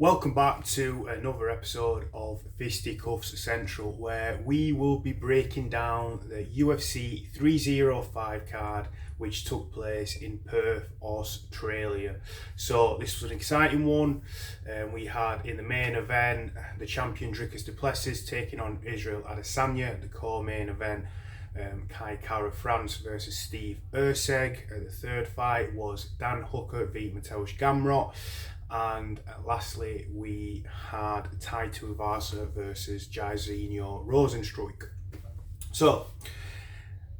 Welcome back to another episode of Fisticuffs Central, where we will be breaking down the UFC 305 card which took place in Perth, Australia. So this was an exciting one. We had in the main event the champion Dricus du Plessis taking on Israel Adesanya. The co-main event, Kai Kara France versus Steve Erceg. The third fight was Dan Hooker v Mateusz Gamrot. And lastly, we had Tai Tuivasa versus Jairzinho Rozenstruik. So,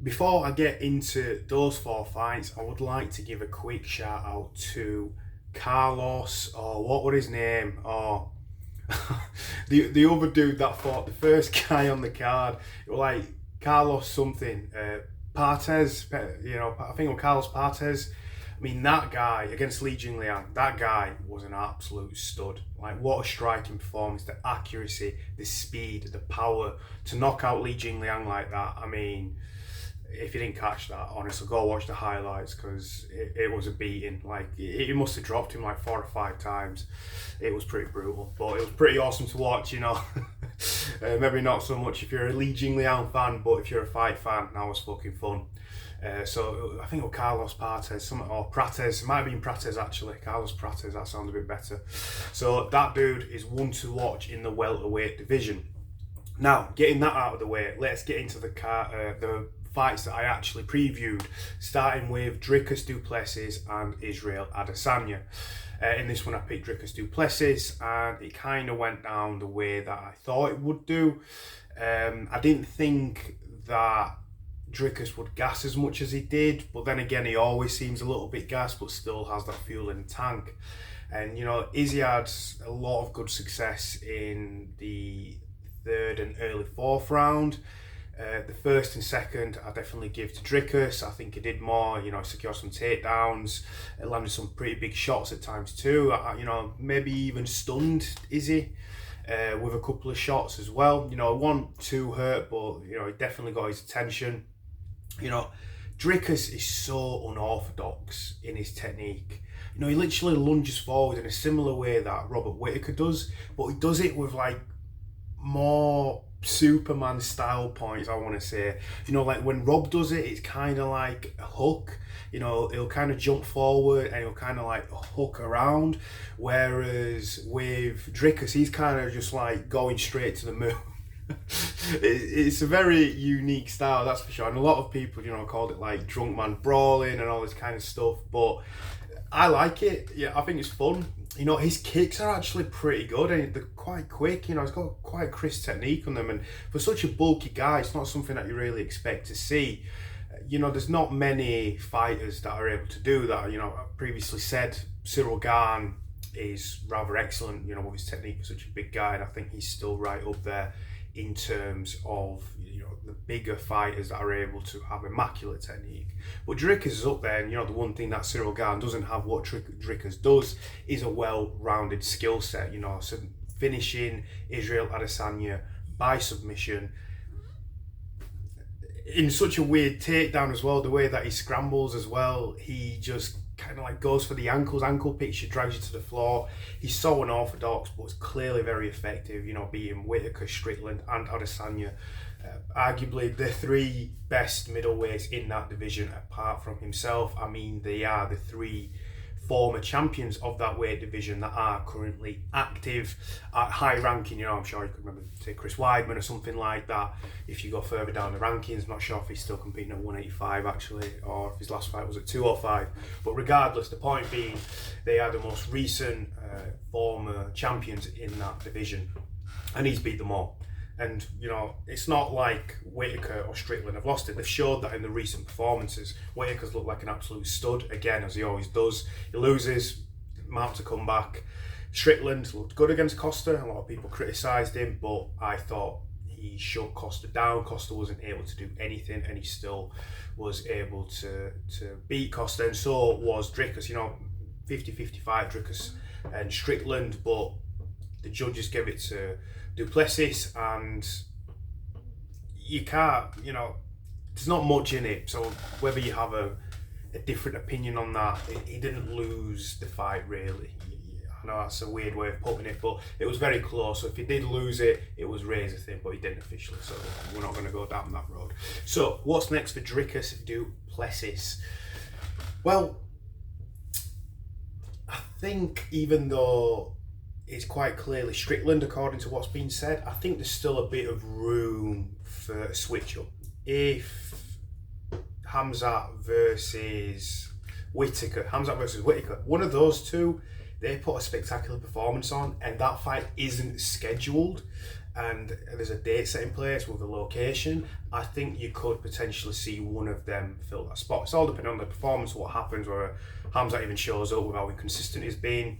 before I get into those four fights, I would like to give a quick shout out to Carlos, or what was his name? Or the other dude that fought, the first guy on the card. It was like Carlos something. Partes, I think it was Carlos Partes. I mean, that guy against Li Jingliang, that guy was an absolute stud. Like, what a striking performance, the accuracy, the speed, the power to knock out Li Jingliang like that. I mean, if you didn't catch that, honestly, go watch the highlights, because it was a beating. Like, it must have dropped him like 4 or 5 times. It was pretty brutal, but it was pretty awesome to watch, Maybe not so much if you're a Li Jingliang fan, but if you're a fight fan, that was fucking fun. So I think it was Carlos Prates, or Prates, it might have been Prates actually, Carlos Prates, that sounds a bit better. So that dude is one to watch in the welterweight division. Now, getting that out of the way, let's get into the fights that I actually previewed, starting with Dricus du Plessis and Israel Adesanya. In this one I picked Dricus du Plessis, and it kind of went down the way that I thought it would do. I didn't think that Dricus would gas as much as he did, but then again, he always seems a little bit gassed, but still has that fuel in the tank. And Izzy had a lot of good success in the third and early fourth round. The first and second I definitely give to Dricus. I think he did more, secured some takedowns, landed some pretty big shots at times too. Maybe even stunned Izzy with a couple of shots as well. It wasn't too hurt, but he definitely got his attention. Dricus is so unorthodox in his technique. He literally lunges forward in a similar way that Robert Whittaker does, but he does it with like more Superman style points, I want to say. Like when Rob does it, it's kind of like a hook. He'll kind of jump forward and he'll kind of like hook around, whereas with Dricus, he's kind of just like going straight to the moon. It's a very unique style, that's for sure, and a lot of people called it like drunk man brawling and all this kind of stuff, but I like it. I think it's fun. His kicks are actually pretty good and they're quite quick. He's got quite crisp technique on them, and for such a bulky guy, it's not something that you really expect to see. There's not many fighters that are able to do that. I previously said Cyril Gane is rather excellent, with his technique for such a big guy, and I think he's still right up there in terms of the bigger fighters that are able to have immaculate technique. But Dricus is up there, and the one thing that Cyril Gane doesn't have, what Dricus does, is a well-rounded skill set. So finishing Israel Adesanya by submission in such a weird takedown as well, the way that he scrambles as well, he just kind of like goes for the ankle picture, drags you to the floor. He's so unorthodox, but it's clearly very effective, beating Whittaker, Strickland and Adesanya. Arguably the 3 best middleweights in that division apart from himself. I mean, they are the 3 former champions of that weight division that are currently active at high ranking. I'm sure you could remember, say, Chris Weidman or something like that. If you go further down the rankings, I'm not sure if he's still competing at 185 actually, or if his last fight was at 205. But regardless, the point being, they are the most recent former champions in that division, and he's beat them all. And it's not like Whittaker or Strickland have lost it. They've showed that in the recent performances. Whittaker's looked like an absolute stud again, as he always does. He loses, mounts a comeback. Strickland looked good against Costa. A lot of people criticised him, but I thought he shut Costa down. Costa wasn't able to do anything, and he still was able to beat Costa, and so was Dricus. 50-55 Dricus and Strickland, but the judges gave it to du Plessis, and you can't, there's not much in it, so whether you have a different opinion on that, he didn't lose the fight really. I know that's a weird way of putting it, but it was very close. So if he did lose it, it was razor thin, but he didn't officially. So we're not going to go down that road. So what's next for Dricus du Plessis? Well, I think even though it's quite clearly Strickland, according to what's been said, I think there's still a bit of room for a switch up. If Hamzat versus Whittaker, one of those two, they put a spectacular performance on, and that fight isn't scheduled, and there's a date set in place with a location, I think you could potentially see one of them fill that spot. It's all depending on the performance, what happens, whether Hamzat even shows up with how inconsistent he's been.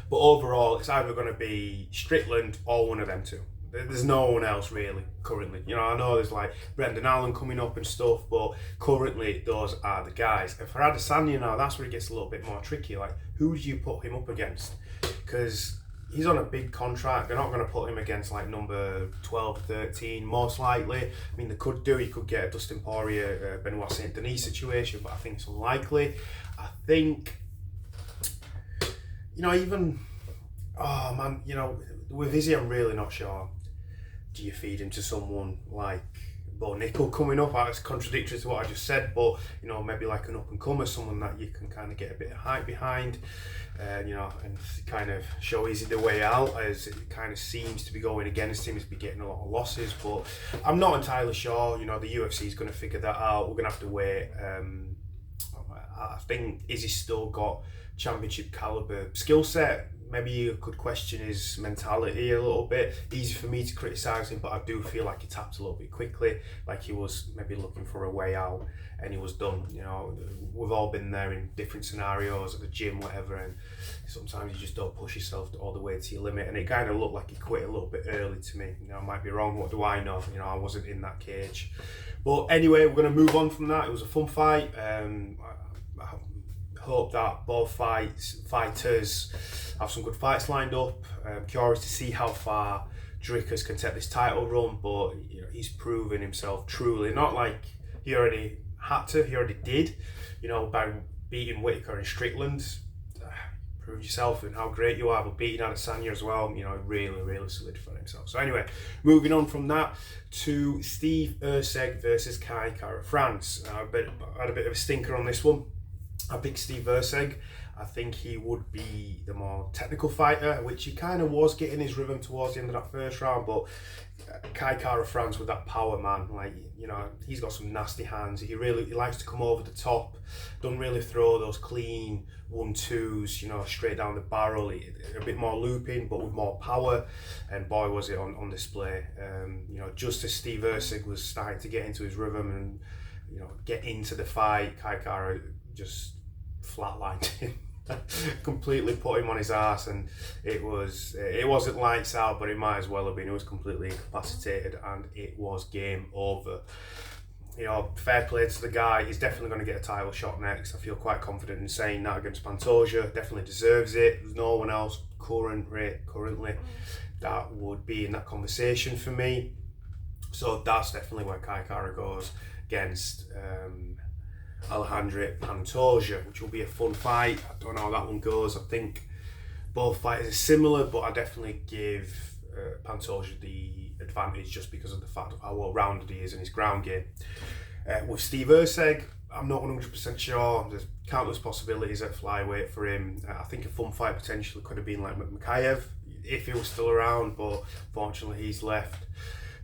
But overall, it's either going to be Strickland or one of them two. There's no one else really currently. You know, I know there's like Brendan Allen coming up and stuff, but currently those are the guys. And for Adesanya now, that's where it gets a little bit more tricky. Like, who do you put him up against? Because he's on a big contract. They're not going to put him against like number 12, 13, most likely. I mean, they could do. He could get a Dustin Poirier, Benoit Saint Denis situation, but I think it's unlikely. I think, you know, even, oh man, you know, with Izzy, I'm really not sure. Do you feed him to someone like Bo Nickel coming up? That's contradictory to what I just said, but you know, maybe like an up and comer, someone that you can kind of get a bit of hype behind, you know, and kind of show Izzy the way out, as it kind of seems to be going against him. He's been getting a lot of losses, but I'm not entirely sure. You know, the UFC is going to figure that out. We're going to have to wait. I think Izzy's still got championship caliber skill set. Maybe you could question his mentality a little bit. Easy for me to criticise him, but I do feel like he tapped a little bit quickly, like he was maybe looking for a way out, and he was done. You know, we've all been there in different scenarios at the gym, whatever, and sometimes you just don't push yourself all the way to your limit, and it kind of looked like he quit a little bit early to me. You know, I might be wrong, what do I know? You know, I wasn't in that cage. But anyway, we're going to move on from that. It was a fun fight. I hope that both fighters have some good fights lined up. I'm curious to see how far Dricus can take this title run, but you know, he's proven himself truly. Not like he already had to, he already did. You know, by beating Whittaker and Strickland, prove yourself and how great you are. But beating Adesanya as well, you know, really solidified himself. So anyway, moving on from that to Steve Erceg versus Kai Kara France. I had a bit of a stinker on this one. I picked Steve Erceg. I think he would be the more technical fighter, which he kind of was getting his rhythm towards the end of that first round, but Kai Kara France with that power, man, like, you know, he's got some nasty hands. He likes to come over the top, don't really throw those clean 1-2s, you know, straight down the barrel. A bit more looping, but with more power, and boy was it on display. You know, just as Steve Erceg was starting to get into his rhythm and, you know, get into the fight, Kai Kara just flatlined him. Completely put him on his ass, and it wasn't lights out, but it might as well have been. It was completely incapacitated, and it was game over. You know, fair play to the guy. He's definitely going to get a title shot next. I feel quite confident in saying that against Pantoja. Definitely deserves it. There's no one else currently that would be in that conversation for me. So that's definitely where Kai Kara goes against Alejandro Pantoja, which will be a fun fight. I don't know how that one goes. I think both fighters are similar, but I definitely give Pantoja the advantage just because of the fact of how well-rounded he is in his ground game. With Steve Erceg, I'm not 100% sure. There's countless possibilities at flyweight for him. I think a fun fight potentially could have been like Mikhaev if he was still around, but fortunately he's left.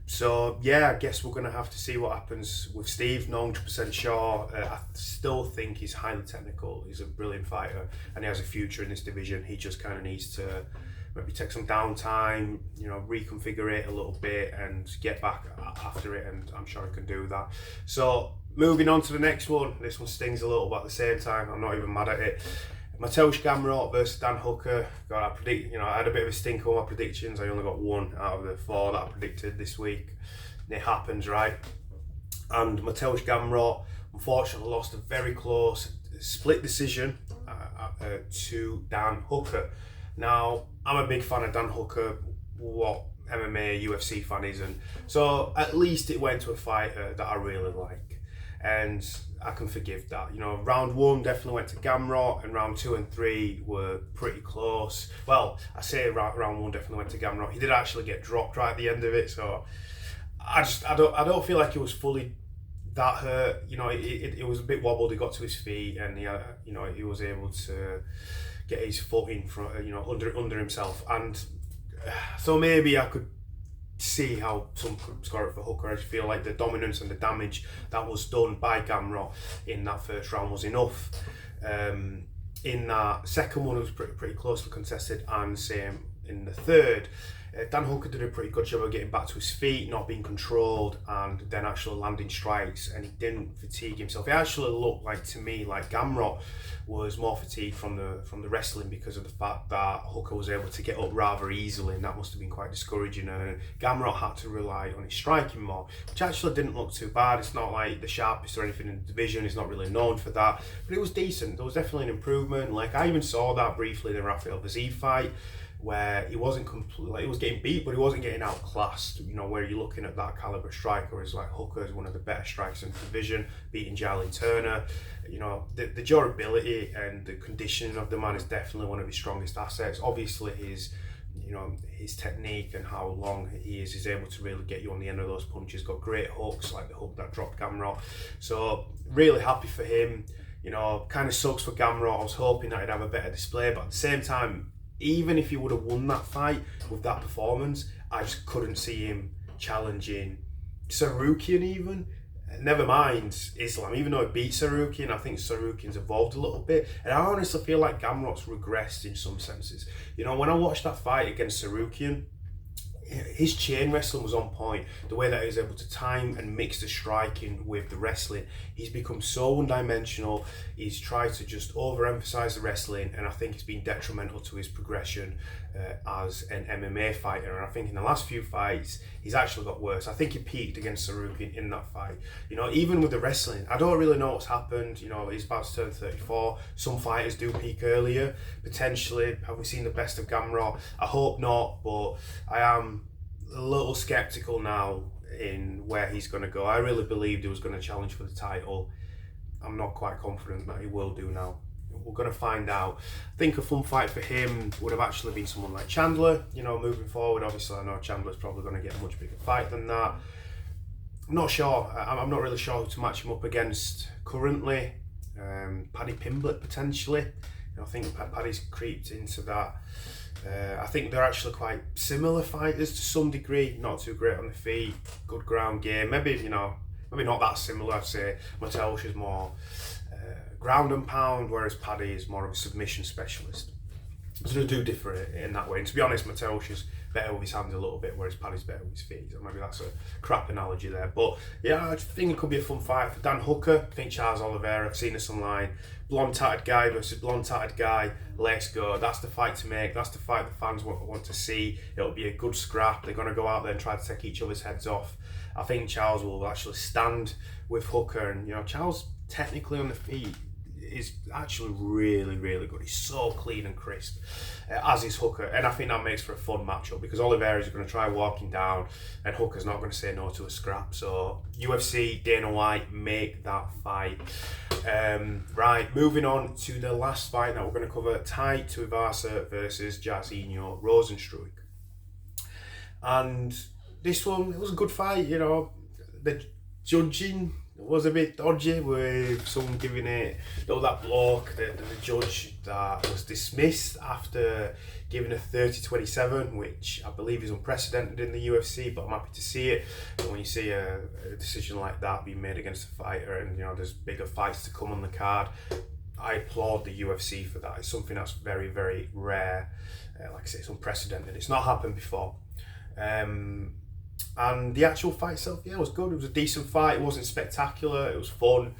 So yeah, I guess we're going to have to see what happens with Steve. Not 100% sure. I still think he's highly technical. He's a brilliant fighter, and he has a future in this division. He just kind of needs to maybe take some downtime, you know, reconfigure it a little bit and get back after it, and I'm sure he can do that. So moving on to the next one. This one stings a little, but at the same time, I'm not even mad at it. Mateusz Gamrot versus Dan Hooker. God, I had a bit of a stinker on my predictions. I only got one out of the 4 that I predicted this week. And it happens, right? And Mateusz Gamrot unfortunately lost a very close split decision to Dan Hooker. Now, I'm a big fan of Dan Hooker, what MMA, UFC fan isn't. So at least it went to a fighter that I really like. and I can forgive that. You know, round 1 definitely went to Gamrot, and round 2 and 3 were pretty close. Well, I say round 1 definitely went to Gamrot. He did actually get dropped right at the end of it, so I don't feel like he was fully that hurt. You know, it was a bit wobbled. He got to his feet, and he was able to get his foot in front, under himself, and so maybe I could see how some could score it for Hooker. I just feel like the dominance and the damage that was done by Gamrot in that first round was enough. In that second one, it was pretty closely contested, and same in the third. Dan Hooker did a pretty good job of getting back to his feet, not being controlled, and then actually landing strikes, and he didn't fatigue himself. It actually looked like, to me, like Gamrot was more fatigued from the wrestling because of the fact that Hooker was able to get up rather easily, and that must have been quite discouraging. And Gamrot had to rely on his striking more, which actually didn't look too bad. It's not like the sharpest or anything in the division. He's not really known for that, but it was decent. There was definitely an improvement. Like, I even saw that briefly in the Rafael Vaziev fight, where he wasn't he was getting beat, but he wasn't getting outclassed. You know, where you're looking at that caliber striker, is like Hooker is one of the better strikers in the division, beating Jalen Turner. You know, the durability and the conditioning of the man is definitely one of his strongest assets. Obviously, his technique and how long he is able to really get you on the end of those punches. Got great hooks, like the hook that dropped Gamrot. So really happy for him. You know, kind of sucks for Gamrot. I was hoping that he'd have a better display, but at the same time, even if he would have won that fight with that performance, I just couldn't see him challenging Sarukian even. Never mind Islam, even though he beat Sarukian, I think Sarukian's evolved a little bit. And I honestly feel like Gamrot's regressed in some senses. You know, when I watched that fight against Sarukian, his chain wrestling was on point. The way that he was able to time and mix the striking with the wrestling, he's become so one-dimensional. He's tried to just overemphasize the wrestling, and I think it's been detrimental to his progression as an MMA fighter. And I think in the last few fights, he's actually got worse. I think he peaked against Sarukian in that fight. You know, even with the wrestling, I don't really know what's happened. You know, he's about to turn 34. Some fighters do peak earlier, potentially. Have we seen the best of Gamrot? I hope not, but I am a little skeptical now in where he's going to go. I really believed he was going to challenge for the title. I'm not quite confident that he will do now. We're going to find out. I think a fun fight for him would have actually been someone like Chandler. You know, moving forward, obviously I know Chandler's probably going to get a much bigger fight than that. I'm not sure. I'm not really sure who to match him up against currently. Paddy Pimblett potentially. You know, I think Paddy's creeped into that. I think they're actually quite similar fighters to some degree. Not too great on the feet, good ground game. Maybe not that similar. I'd say Mateusz is more ground and pound, whereas Paddy is more of a submission specialist. So they do differ in that way. And to be honest, Mateusz is better with his hands a little bit, whereas Paddy's better with his feet. So maybe that's a crap analogy there. But yeah, I think it could be a fun fight for Dan Hooker. I think Charles Oliveira, I've seen this online. Blonde tatted guy versus blonde tatted guy. Let's go. That's the fight to make. That's the fight the fans want to see. It'll be a good scrap. They're going to go out there and try to take each other's heads off. I think Charles will actually stand with Hooker. And, you know, Charles technically on the feet is actually really, really good. He's so clean and crisp, as is Hooker, and I think that makes for a fun matchup because Oliveira's going to try walking down and Hooker's not going to say no to a scrap. So UFC, Dana White, make that fight. Right, moving on to the last fight that we're going to cover, Tai Tuivasa versus Jairzinho Rozenstruik. And this one, it was a good fight. You know, the judging was a bit dodgy with someone giving it, that block, the judge that was dismissed after giving a 30-27, which I believe is unprecedented in the UFC, but I'm happy to see it. And when you see a decision like that being made against a fighter, and you know there's bigger fights to come on the card, I applaud the UFC for that. It's something that's very, very rare. Like I say, it's unprecedented. It's not happened before. And the actual fight itself, yeah, it was good. It was a decent fight. It wasn't spectacular. It was fun.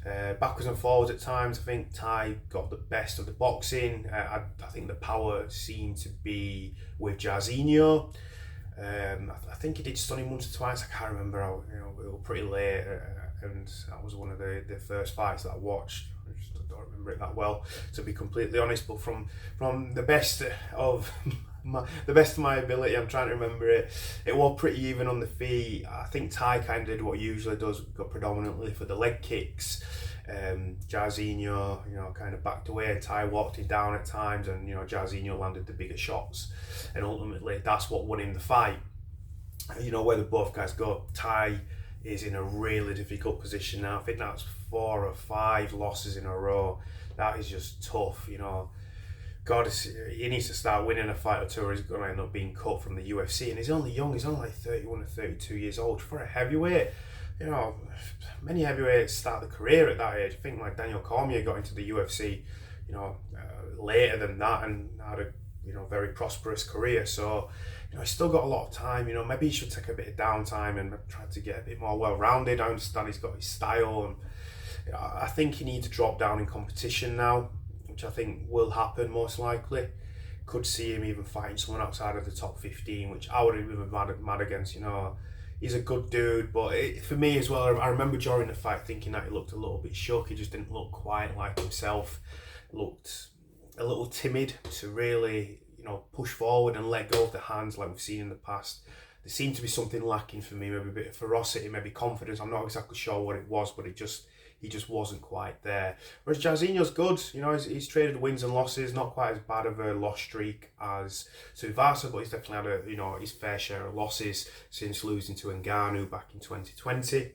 Backwards and forwards at times. I think Tai got the best of the boxing. I think the power seemed to be with Jairzinho. I think he did stun him once or twice. I can't remember. We were pretty late, and that was one of the first fights that I watched. I just don't remember it that well, to be completely honest. But from the best of the best of my ability. I'm trying to remember it. It was pretty even on the feet. I think Ty kind of did what he usually does, got predominantly for the leg kicks. Jairzinho, kind of backed away. Ty walked him down at times, and Jairzinho landed the bigger shots, and ultimately that's what won him the fight. Whether both guys go, Ty is in a really difficult position now. I think that's 4 or 5 losses in a row. That is just tough. God, he needs to start winning a fight or two, or he's going to end up being cut from the UFC. And he's only young. He's only like 31 or 32 years old for a heavyweight. Many heavyweights start their career at that age. I think like Daniel Cormier got into the UFC, later than that, and had a very prosperous career. So he's still got a lot of time. Maybe he should take a bit of downtime and try to get a bit more well-rounded. I understand he's got his style, and I think he needs to drop down in competition now, which I think will happen most likely. Could see him even fighting someone outside of the top 15, which I would be mad against. He's a good dude, but for me as well, I remember during the fight thinking that he looked a little bit shook. He just didn't look quite like himself. Looked a little timid to really, push forward and let go of the hands like we've seen in the past. There seemed to be something lacking for me, maybe a bit of ferocity, maybe confidence. I'm not exactly sure what it was, but he just wasn't quite there. Whereas Jairzinho's good, he's traded wins and losses, not quite as bad of a loss streak as Tuivasa, but he's definitely had his fair share of losses since losing to Ngannou back in 2020.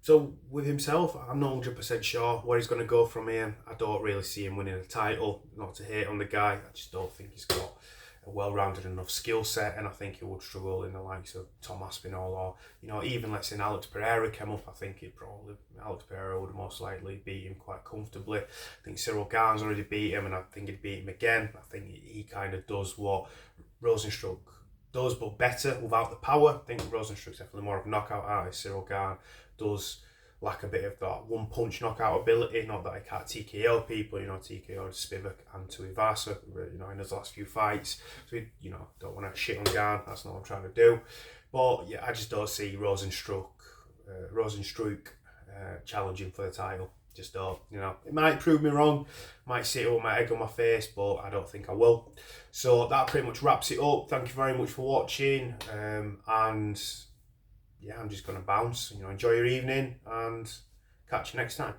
So with himself, I'm not 100% sure where he's going to go from here. I don't really see him winning a title. Not to hate on the guy, I just don't think he's got a well-rounded enough skill set, and I think he would struggle in the likes of Tom Aspinall, or even let's say Alex Pereira came up. I think Alex Pereira would most likely beat him quite comfortably. I think Cyril Gane's already beat him, and I think he'd beat him again. I think he kind of does what Rosenstruck does, but better without the power. I think Rosenstruck's definitely more of a knockout artist. Cyril Gane does lack a bit of that one-punch knockout ability. Not that I can't TKO people, TKO Spivak and Tuivasa, in his last few fights. So, don't want to shit on Gane. That's not what I'm trying to do. But yeah, I just don't see Rosenstruck challenging for the title. Just don't, it might prove me wrong, might sit with my egg on my face, but I don't think I will. So that pretty much wraps it up. Thank you very much for watching, and yeah, I'm just going to bounce. Enjoy your evening, and catch you next time.